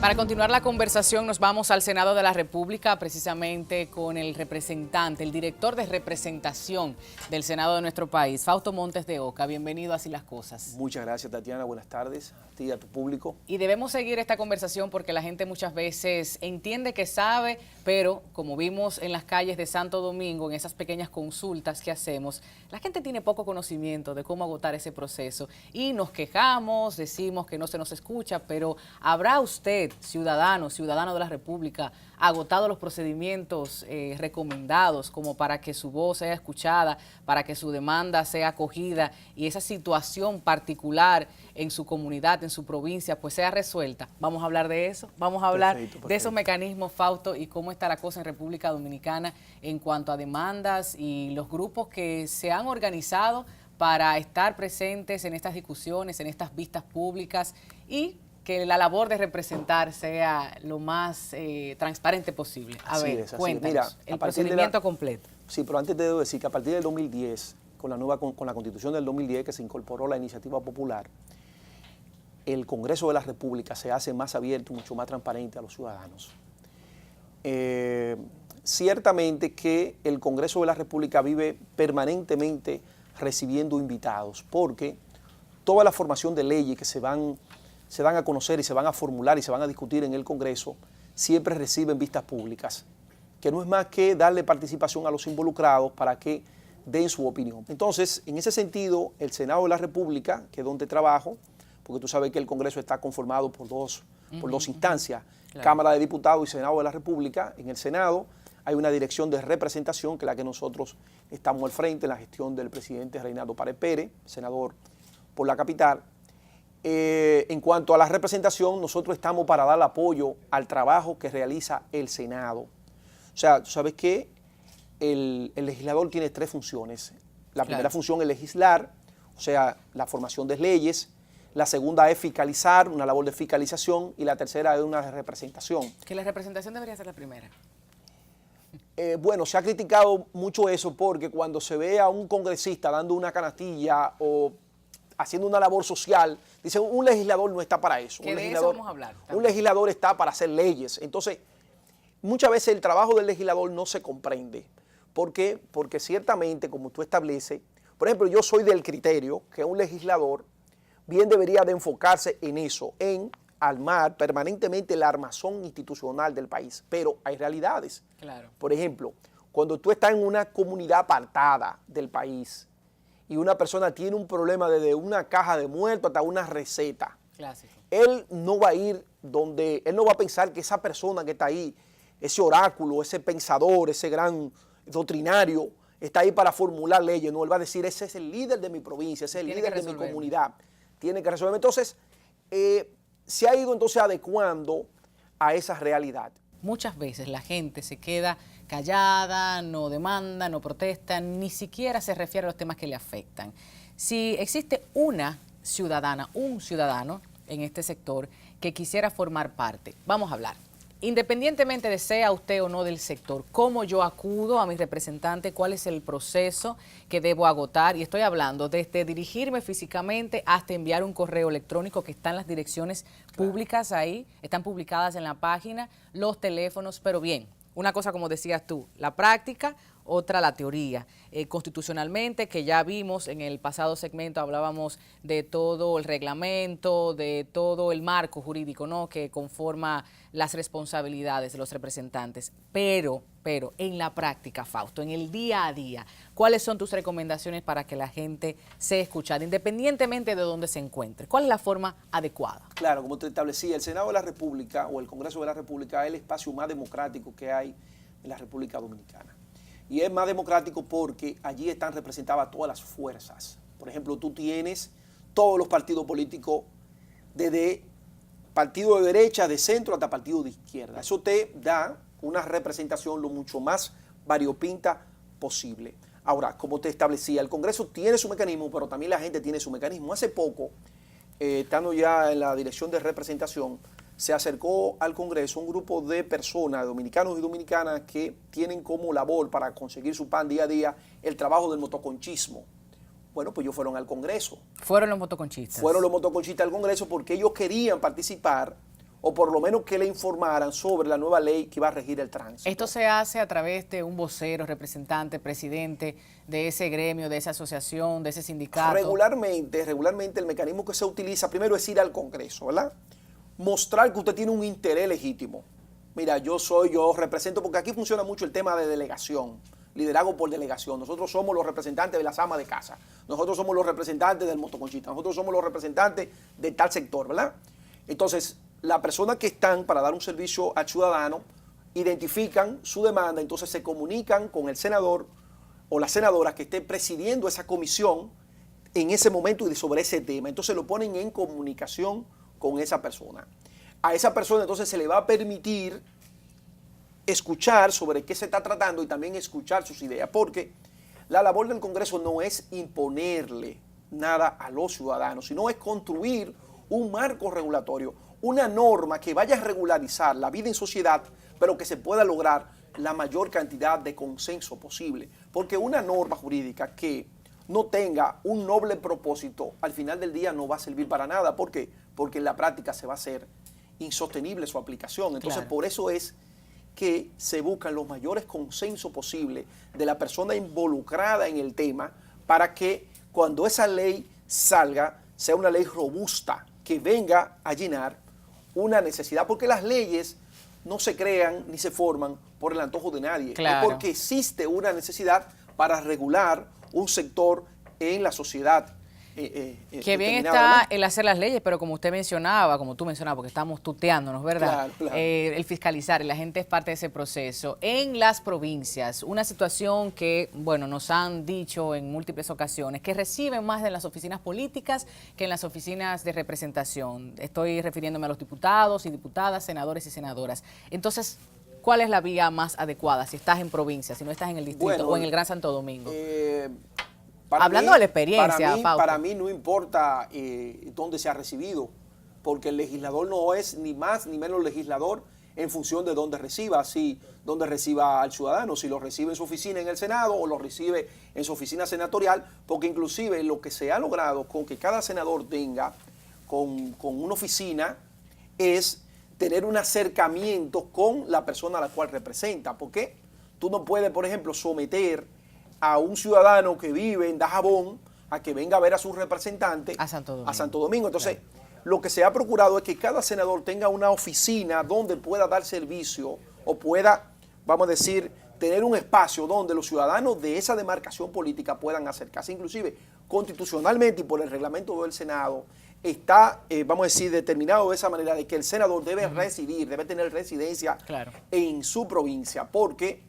Para continuar la conversación nos vamos al Senado de la República, precisamente con el representante, el director de representación del Senado de nuestro país, Fausto Montes de Oca. Bienvenido a Así las Cosas. Muchas gracias, Tatiana. Buenas tardes a ti y a tu público. Y debemos seguir esta conversación porque la gente muchas veces entiende que sabe, pero como vimos en las calles de Santo Domingo, en esas pequeñas consultas que hacemos, la gente tiene poco conocimiento de cómo agotar ese proceso y nos quejamos, decimos que no se nos escucha, pero ¿habrá usted, ciudadano de la República, agotado los procedimientos recomendados como para que su voz sea escuchada, para que su demanda sea acogida y esa situación particular en su comunidad, en su provincia, pues sea resuelta? Vamos a hablar de eso, vamos a hablar de esos mecanismos, Fausto, y cómo está la cosa en República Dominicana en cuanto a demandas y los grupos que se han organizado para estar presentes en estas discusiones, en estas vistas públicas y que la labor de representar sea lo más transparente posible. A ver, cuéntanos, mira, el procedimiento completo. Sí, pero antes te debo decir que a partir del 2010, con la Constitución del 2010, que se incorporó la iniciativa popular, el Congreso de la República se hace más abierto y mucho más transparente a los ciudadanos. Ciertamente que el Congreso de la República vive permanentemente recibiendo invitados, porque toda la formación de leyes que se dan a conocer y se van a formular y se van a discutir en el Congreso, siempre reciben vistas públicas, que no es más que darle participación a los involucrados para que den su opinión. Entonces, en ese sentido, el Senado de la República, que es donde trabajo, porque tú sabes que el Congreso está conformado por dos instancias, claro, Cámara de Diputados y Senado de la República. En el Senado hay una dirección de representación, que es la que nosotros estamos al frente, en la gestión del presidente Reinaldo Pared Pérez, senador por la capital. En cuanto a la representación, nosotros estamos para dar apoyo al trabajo que realiza el Senado. O sea, tú sabes que el legislador tiene tres funciones. La primera función es legislar, o sea, la formación de leyes. La segunda es fiscalizar, una labor de fiscalización. Y la tercera es una representación. Que la representación debería ser la primera. Bueno, se ha criticado mucho eso porque cuando se ve a un congresista dando una canastilla o haciendo una labor social, dicen, un legislador no está para eso. Que de eso vamos a hablar también. Un legislador está para hacer leyes. Entonces, muchas veces el trabajo del legislador no se comprende. ¿Por qué? Porque ciertamente, como tú estableces, por ejemplo, yo soy del criterio que un legislador bien debería de enfocarse en eso, en armar permanentemente el armazón institucional del país. Pero hay realidades. Claro. Por ejemplo, cuando tú estás en una comunidad apartada del país, y una persona tiene un problema desde una caja de muertos hasta una receta, clásico, él no va a ir donde, él no va a pensar que esa persona que está ahí, ese oráculo, ese pensador, ese gran doctrinario, está ahí para formular leyes. No, él va a decir, ese es el líder de mi provincia, ese es el líder de mi comunidad. Tiene que resolver. Entonces, se ha ido entonces adecuando a esa realidad. Muchas veces la gente se queda callada, no demanda, no protesta, ni siquiera se refiere a los temas que le afectan. Si existe una ciudadana, un ciudadano en este sector que quisiera formar parte, vamos a hablar. Independientemente de sea usted o no del sector, ¿cómo yo acudo a mi representante? ¿Cuál es el proceso que debo agotar? Y estoy hablando desde dirigirme físicamente hasta enviar un correo electrónico, que están las direcciones públicas ahí, están publicadas en la página, los teléfonos, pero bien, una cosa como decías tú, la práctica, otra la teoría. Constitucionalmente, que ya vimos en el pasado segmento, hablábamos de todo el reglamento, de todo el marco jurídico, ¿no?, que conforma las responsabilidades de los representantes. Pero en la práctica, Fausto, en el día a día, ¿cuáles son tus recomendaciones para que la gente sea escuchada, independientemente de dónde se encuentre? ¿Cuál es la forma adecuada? Claro, como te establecía, el Senado de la República o el Congreso de la República es el espacio más democrático que hay en la República Dominicana. Y es más democrático porque allí están representadas todas las fuerzas. Por ejemplo, tú tienes todos los partidos políticos, desde partido de derecha, de centro, hasta partido de izquierda. Eso te da una representación lo mucho más variopinta posible. Ahora, como te establecía, el Congreso tiene su mecanismo, pero también la gente tiene su mecanismo. Hace poco, estando ya en la dirección de representación, se acercó al Congreso un grupo de personas, dominicanos y dominicanas, que tienen como labor para conseguir su pan día a día el trabajo del motoconchismo. Bueno, pues ellos fueron al Congreso. ¿Fueron los motoconchistas? Fueron los motoconchistas al Congreso porque ellos querían participar o por lo menos que le informaran sobre la nueva ley que va a regir el tránsito. ¿Esto se hace a través de un vocero, representante, presidente de ese gremio, de esa asociación, de ese sindicato? Regularmente el mecanismo que se utiliza primero es ir al Congreso, ¿verdad? Mostrar que usted tiene un interés legítimo. Mira, yo represento, porque aquí funciona mucho el tema de delegación, liderazgo por delegación. Nosotros somos los representantes de las amas de casa, nosotros somos los representantes del motoconchista, nosotros somos los representantes de tal sector, ¿verdad? Entonces, las personas que están para dar un servicio al ciudadano identifican su demanda, entonces se comunican con el senador o la senadora que esté presidiendo esa comisión en ese momento y sobre ese tema. Entonces lo ponen en comunicación con esa persona. A esa persona entonces se le va a permitir escuchar sobre qué se está tratando y también escuchar sus ideas, porque la labor del Congreso no es imponerle nada a los ciudadanos, sino es construir un marco regulatorio, una norma que vaya a regularizar la vida en sociedad, pero que se pueda lograr la mayor cantidad de consenso posible. Porque una norma jurídica que no tenga un noble propósito, al final del día no va a servir para nada. ¿Por qué? Porque en la práctica se va a hacer insostenible su aplicación. Entonces, claro, por eso es que se buscan los mayores consensos posibles de la persona involucrada en el tema para que cuando esa ley salga sea una ley robusta que venga a llenar una necesidad, porque las leyes no se crean ni se forman por el antojo de nadie, claro, es porque existe una necesidad para regular un sector en la sociedad. Que bien está el hacer las leyes, pero como usted mencionaba, como tú mencionabas, porque estamos tuteándonos, ¿verdad? Claro, claro. El fiscalizar, y la gente es parte de ese proceso. En las provincias, una situación que, bueno, nos han dicho en múltiples ocasiones, que reciben más de las oficinas políticas que en las oficinas de representación. Estoy refiriéndome a los diputados y diputadas, senadores y senadoras. Entonces, ¿cuál es la vía más adecuada si estás en provincia, si no estás en el distrito, bueno, o en el Gran Santo Domingo? Hablando de la experiencia, para mí no importa dónde se ha recibido, porque el legislador no es ni más ni menos legislador en función de dónde reciba, si dónde reciba al ciudadano, si lo recibe en su oficina en el Senado o lo recibe en su oficina senatorial, porque inclusive lo que se ha logrado con que cada senador tenga con una oficina es tener un acercamiento con la persona a la cual representa, porque tú no puedes, por ejemplo, someter a un ciudadano que vive en Dajabón a que venga a ver a su representante a Santo Domingo. Entonces, lo que se ha procurado es que cada senador tenga una oficina donde pueda dar servicio o pueda, vamos a decir, tener un espacio donde los ciudadanos de esa demarcación política puedan acercarse. Inclusive, constitucionalmente y por el reglamento del Senado, está, vamos a decir, determinado de esa manera de que el senador debe residir, debe tener residencia en su provincia, porque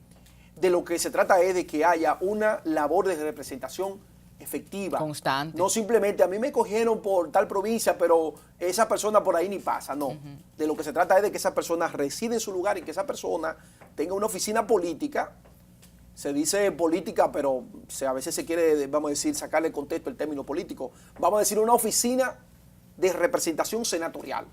de lo que se trata es de que haya una labor de representación efectiva. Constante. No simplemente a mí me cogieron por tal provincia, pero esa persona por ahí ni pasa. No. De lo que se trata es de que esa persona reside en su lugar y que esa persona tenga una oficina política. Se dice política, pero a veces se quiere, vamos a decir, sacarle contexto el término político. Vamos a decir una oficina de representación senatorial,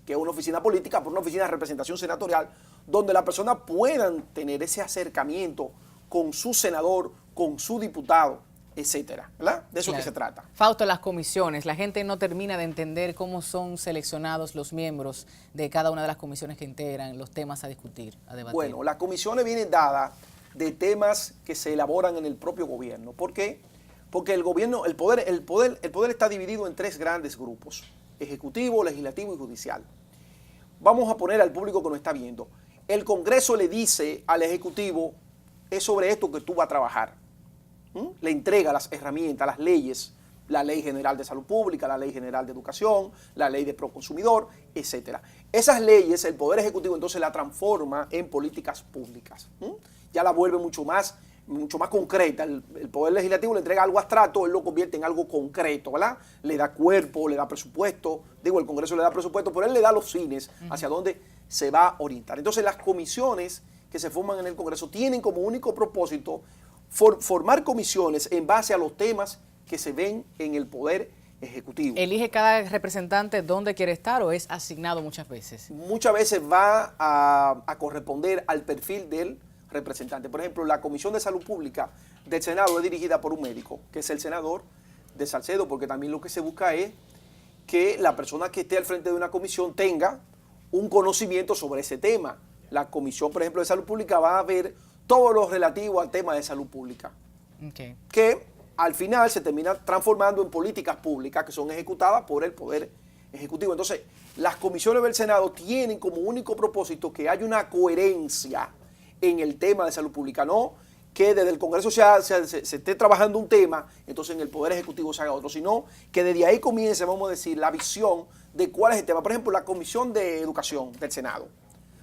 que es una oficina política, pero una oficina de representación senatorial, donde las personas puedan tener ese acercamiento con su senador, con su diputado, etcétera, ¿verdad? De eso que se trata. Fausto, las comisiones, la gente no termina de entender cómo son seleccionados los miembros de cada una de las comisiones que integran los temas a discutir, a debatir. Bueno, las comisiones vienen dadas de temas que se elaboran en el propio gobierno. ¿Por qué? Porque el gobierno, el poder está dividido en tres grandes grupos: ejecutivo, legislativo y judicial. Vamos a poner al público que nos está viendo. El Congreso le dice al Ejecutivo, es sobre esto que tú vas a trabajar. Le entrega las herramientas, las leyes, la Ley General de Salud Pública, la Ley General de Educación, la Ley de Proconsumidor, etc. Esas leyes, el Poder Ejecutivo entonces la transforma en políticas públicas. Ya la vuelve mucho más concreta. El Poder Legislativo le entrega algo abstracto, él lo convierte en algo concreto, ¿verdad? Le da cuerpo, le da presupuesto. Digo, el Congreso le da presupuesto, pero él le da los fines hacia dónde se va a orientar. Entonces, las comisiones que se forman en el Congreso tienen como único propósito formar comisiones en base a los temas que se ven en el Poder Ejecutivo. ¿Elige cada representante dónde quiere estar o es asignado muchas veces? Muchas veces va a corresponder al perfil del representante. Por ejemplo, la Comisión de Salud Pública del Senado es dirigida por un médico, que es el senador de Salcedo, porque también lo que se busca es que la persona que esté al frente de una comisión tenga un conocimiento sobre ese tema. La Comisión, por ejemplo, de Salud Pública va a ver todo lo relativo al tema de salud pública, que al final se termina transformando en políticas públicas que son ejecutadas por el Poder Ejecutivo. Entonces, las comisiones del Senado tienen como único propósito que haya una coherencia en el tema de salud pública, no que desde el Congreso se esté trabajando un tema, entonces en el Poder Ejecutivo se haga otro, sino que desde ahí comience, vamos a decir, la visión de cuál es el tema. Por ejemplo, la Comisión de Educación del Senado.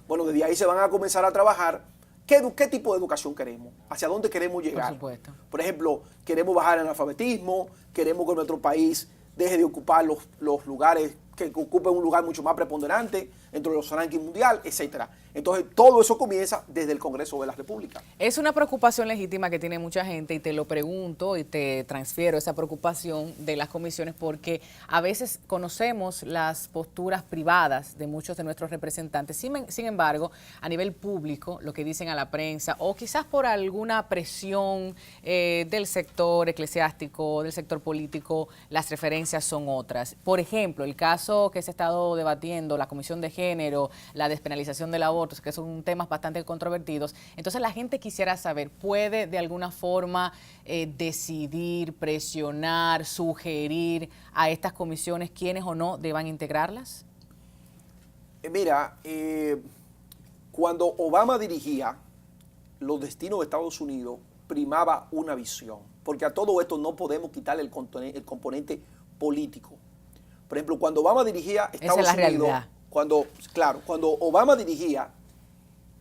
Bueno, desde ahí se van a comenzar a trabajar qué tipo de educación queremos, hacia dónde queremos llegar. Por supuesto. Por ejemplo, queremos bajar el analfabetismo, queremos que nuestro país deje de ocupar los lugares, que ocupe un lugar mucho más preponderante dentro de los rankings mundial, etcétera. Entonces, todo eso comienza desde el Congreso de la República. Es una preocupación legítima que tiene mucha gente y te lo pregunto y te transfiero esa preocupación de las comisiones porque a veces conocemos las posturas privadas de muchos de nuestros representantes. Sin embargo, a nivel público, lo que dicen a la prensa o quizás por alguna presión del sector eclesiástico, del sector político, las referencias son otras. Por ejemplo, el caso que se ha estado debatiendo, la Comisión de Género, la despenalización del aborto, que son temas bastante controvertidos. Entonces la gente quisiera saber, ¿puede de alguna forma decidir, presionar, sugerir a estas comisiones quiénes o no deban integrarlas? Mira, cuando Obama dirigía los destinos de Estados Unidos, primaba una visión, porque a todo esto no podemos quitarle el componente político. Por ejemplo, cuando Obama dirigía Estados Unidos, cuando Obama dirigía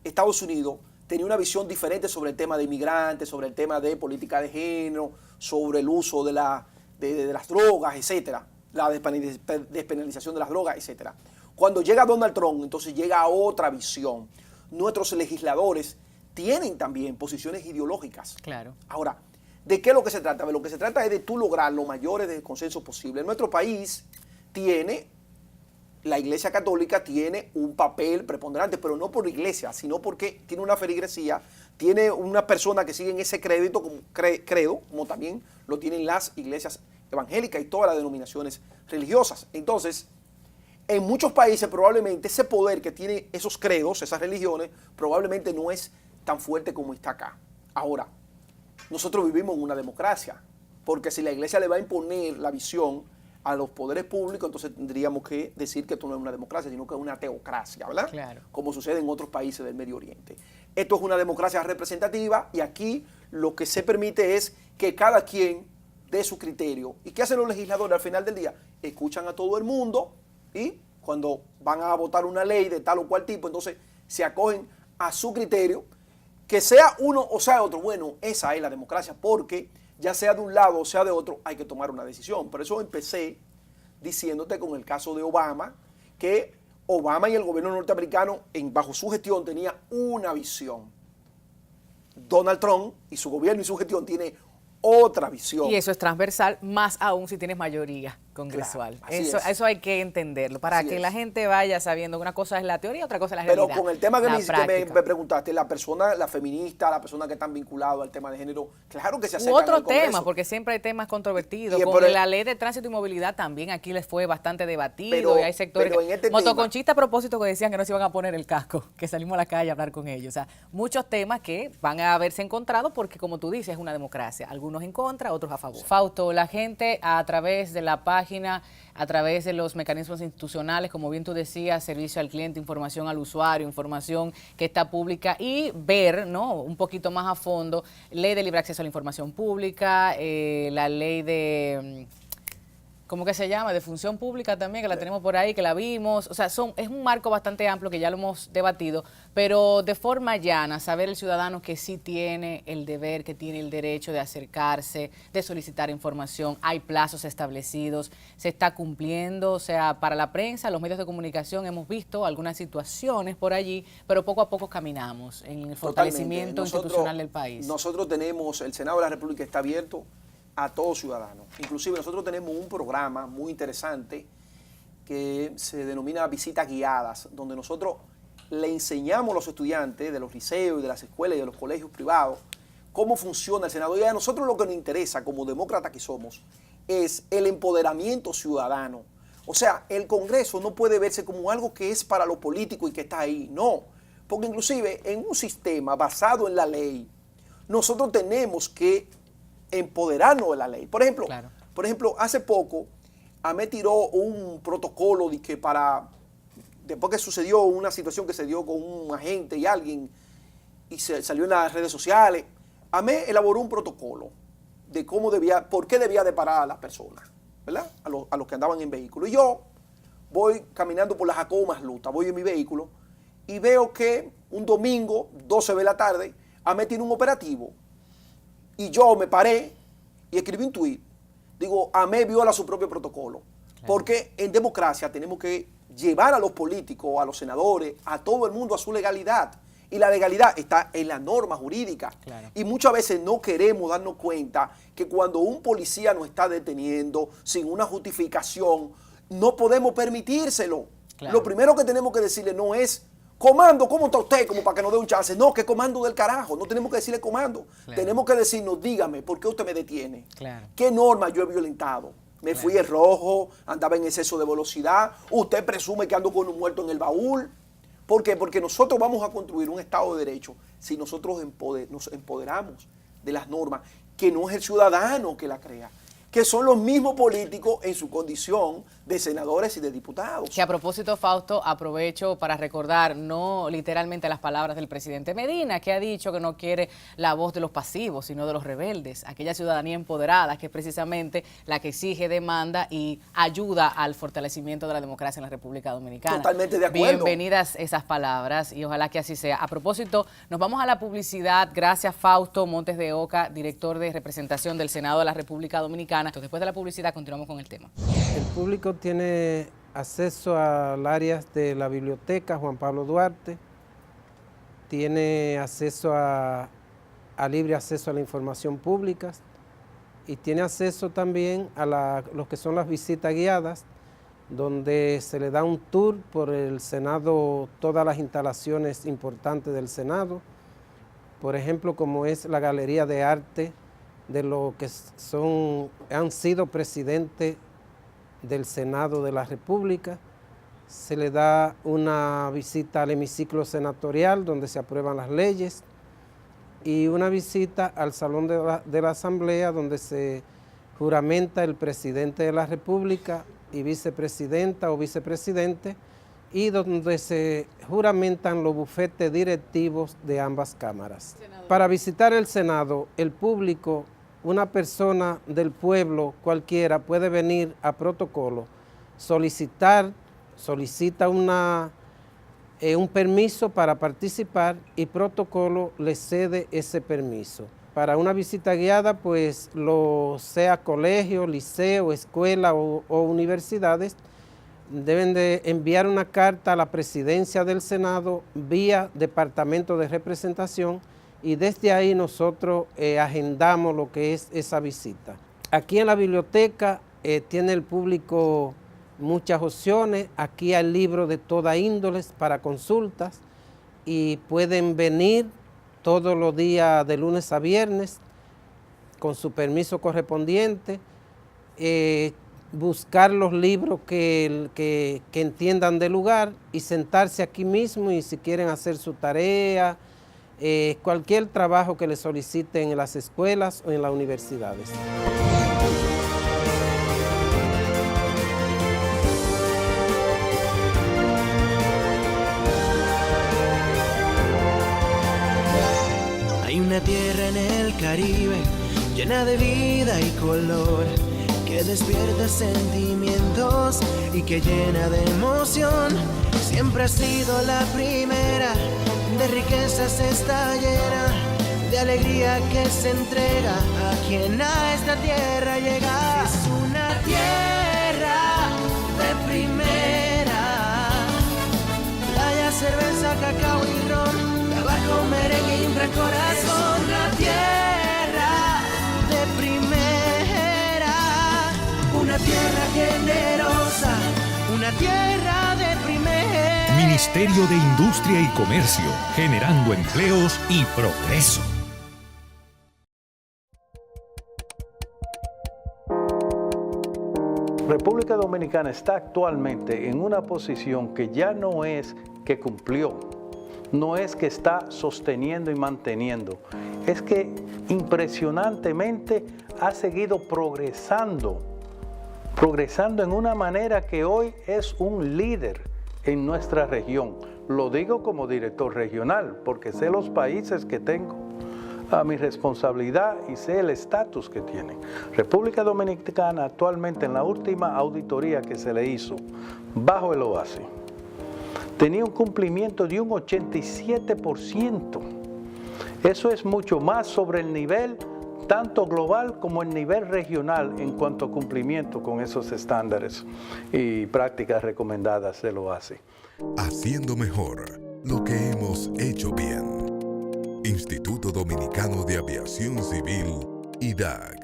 Estados Unidos, tenía una visión diferente sobre el tema de inmigrantes, sobre el tema de política de género, sobre el uso de las drogas, etcétera, la despenalización de las drogas, etcétera. Cuando llega Donald Trump, entonces llega a otra visión. Nuestros legisladores tienen también posiciones ideológicas. Claro. Ahora, ¿de qué es lo que se trata? Lo que se trata es de tú lograr los mayores consensos posibles. En nuestro país la Iglesia Católica tiene un papel preponderante, pero no por iglesia, sino porque tiene una feligresía, tiene una persona que sigue en ese credo, como también lo tienen las iglesias evangélicas y todas las denominaciones religiosas. Entonces, en muchos países probablemente ese poder que tiene esos credos, esas religiones, probablemente no es tan fuerte como está acá. Ahora, nosotros vivimos en una democracia, porque si la iglesia le va a imponer la visión a los poderes públicos, entonces tendríamos que decir que esto no es una democracia, sino que es una teocracia, ¿verdad? Claro. Como sucede en otros países del Medio Oriente. Esto es una democracia representativa y aquí lo que se permite es que cada quien dé su criterio. ¿Y qué hacen los legisladores al final del día? Escuchan a todo el mundo y cuando van a votar una ley de tal o cual tipo, entonces se acogen a su criterio, que sea uno o sea otro. Bueno, esa es la democracia, porque ya sea de un lado o sea de otro, hay que tomar una decisión. Por eso empecé diciéndote con el caso de Obama, que Obama y el gobierno norteamericano, bajo su gestión, tenía una visión. Donald Trump y su gobierno y su gestión tiene otra visión. Y eso es transversal, más aún si tienes mayoría congresual. Claro, eso hay que entenderlo, para así que es. la gente vaya sabiendo que una cosa es la teoría, otra cosa es la realidad. Pero con el tema que me preguntaste, la feminista, la persona que están vinculadas al tema de género, claro que se acercan otro al Congreso. tema, porque siempre hay temas controvertidos. Y con la ley de tránsito y movilidad también aquí les fue bastante debatido y hay sectores. Motoconchistas a propósito que decían que no se iban a poner el casco, que salimos a la calle a hablar con ellos. O sea, muchos temas que van a haberse encontrado porque, como tú dices, es una democracia. Algunos en contra, otros a favor. Fausto, la gente a través de la página, a través de los mecanismos institucionales, como bien tú decías, servicio al cliente, información al usuario, información que está pública y ver, ¿no?, un poquito más a fondo, ley de libre acceso a la información pública, la ley de, ¿cómo que se llama?, de función pública también, que la tenemos por ahí, que la vimos. O sea, es un marco bastante amplio que ya lo hemos debatido, pero de forma llana, saber el ciudadano que sí tiene el deber, que tiene el derecho de acercarse, de solicitar información, hay plazos establecidos, se está cumpliendo. O sea, para la prensa, los medios de comunicación hemos visto algunas situaciones por allí, pero poco a poco caminamos en el fortalecimiento institucional del país. Nosotros tenemos, el Senado de la República está abierto a todos ciudadanos. Inclusive nosotros tenemos un programa muy interesante que se denomina Visitas Guiadas, donde nosotros le enseñamos a los estudiantes de los liceos y de las escuelas y de los colegios privados cómo funciona el Senado. Y a nosotros lo que nos interesa como demócratas que somos es el empoderamiento ciudadano. O sea, el Congreso no puede verse como algo que es para lo político y que está ahí, no. Porque inclusive en un sistema basado en la ley, nosotros tenemos que empoderarnos de la ley. Por ejemplo, hace poco, AME tiró un protocolo de que después que sucedió una situación que se dio con un agente y alguien, y se salió en las redes sociales, AME elaboró un protocolo de por qué debía de parar a las personas, ¿verdad? A los que andaban en vehículo. Y yo voy caminando por la Jacobo Masluta, voy en mi vehículo y veo que un domingo, 12 de la tarde, AME tiene un operativo. Y yo me paré y escribí un tuit. Digo, AME viola su propio protocolo. Claro. Porque en democracia tenemos que llevar a los políticos, a los senadores, a todo el mundo a su legalidad. Y la legalidad está en la norma jurídica. Claro. Y muchas veces no queremos darnos cuenta que cuando un policía nos está deteniendo sin una justificación, no podemos permitírselo. Claro. Lo primero que tenemos que decirle no es, comando, ¿cómo está usted? Como para que nos dé un chance. No, que comando del carajo. No tenemos que decirle comando. Claro. Tenemos que decirnos, dígame, ¿por qué usted me detiene? Claro. ¿Qué norma yo he violentado? Me fui en rojo, andaba en exceso de velocidad. Usted presume que ando con un muerto en el baúl. ¿Por qué? Porque nosotros vamos a construir un Estado de Derecho si nosotros nos empoderamos de las normas, que no es el ciudadano que la crea, que son los mismos políticos en su condición de senadores y de diputados. Que a propósito, Fausto, aprovecho para recordar no literalmente las palabras del presidente Medina, que ha dicho que no quiere la voz de los pasivos, sino de los rebeldes, aquella ciudadanía empoderada, que es precisamente la que exige, demanda y ayuda al fortalecimiento de la democracia en la República Dominicana. Totalmente de acuerdo. Bienvenidas esas palabras y ojalá que así sea. A propósito, nos vamos a la publicidad. Gracias, Fausto Montes de Oca, director de representación del Senado de la República Dominicana. Entonces, después de la publicidad continuamos con el tema. El público tiene acceso al área de la biblioteca Juan Pablo Duarte, tiene acceso a libre acceso a la información pública y tiene acceso también a lo que son las visitas guiadas, donde se le da un tour por el Senado, todas las instalaciones importantes del Senado, por ejemplo, como es la Galería de Arte de lo que han sido presidentes del Senado de la República. Se le da una visita al hemiciclo senatorial donde se aprueban las leyes y una visita al Salón de la Asamblea donde se juramenta el presidente de la República y vicepresidenta o vicepresidente y donde se juramentan los bufetes directivos de ambas cámaras. Para visitar el Senado, el público, una persona del pueblo cualquiera puede venir a protocolo, solicita un permiso para participar y protocolo le cede ese permiso. Para una visita guiada, pues sea colegio, liceo, escuela o universidades, deben de enviar una carta a la presidencia del Senado vía Departamento de Representación y desde ahí nosotros agendamos lo que es esa visita. Aquí en la biblioteca tiene el público muchas opciones, aquí hay libros de toda índole para consultas y pueden venir todos los días de lunes a viernes con su permiso correspondiente, buscar los libros que entiendan del lugar y sentarse aquí mismo y si quieren hacer su tarea, cualquier trabajo que les soliciten en las escuelas o en las universidades. Hay una tierra en el Caribe llena de vida y color, que despierta sentimientos y que llena de emoción. Siempre ha sido la primera, de riquezas está llena, de alegría que se entrega a quien a esta tierra llega. Es una tierra de primera, playa, cerveza, cacao y ron, tabaco, merengue y un gran corazón. Una tierra de primera, una tierra generosa, una tierra de primera. Ministerio de Industria y Comercio, generando empleos y progreso. República Dominicana está actualmente en una posición que ya no es que cumplió, no es que está sosteniendo y manteniendo, es que impresionantemente ha seguido progresando en una manera que hoy es un líder en nuestra región. Lo digo como director regional, porque sé los países que tengo a mi responsabilidad y sé el estatus que tienen. República Dominicana actualmente, en la última auditoría que se le hizo bajo el OASI, tenía un cumplimiento de un 87%. Eso es mucho más sobre el nivel tanto global como el nivel regional en cuanto a cumplimiento con esos estándares y prácticas recomendadas del OASI. Haciendo mejor lo que hemos hecho bien. Instituto Dominicano de Aviación Civil, IDAC.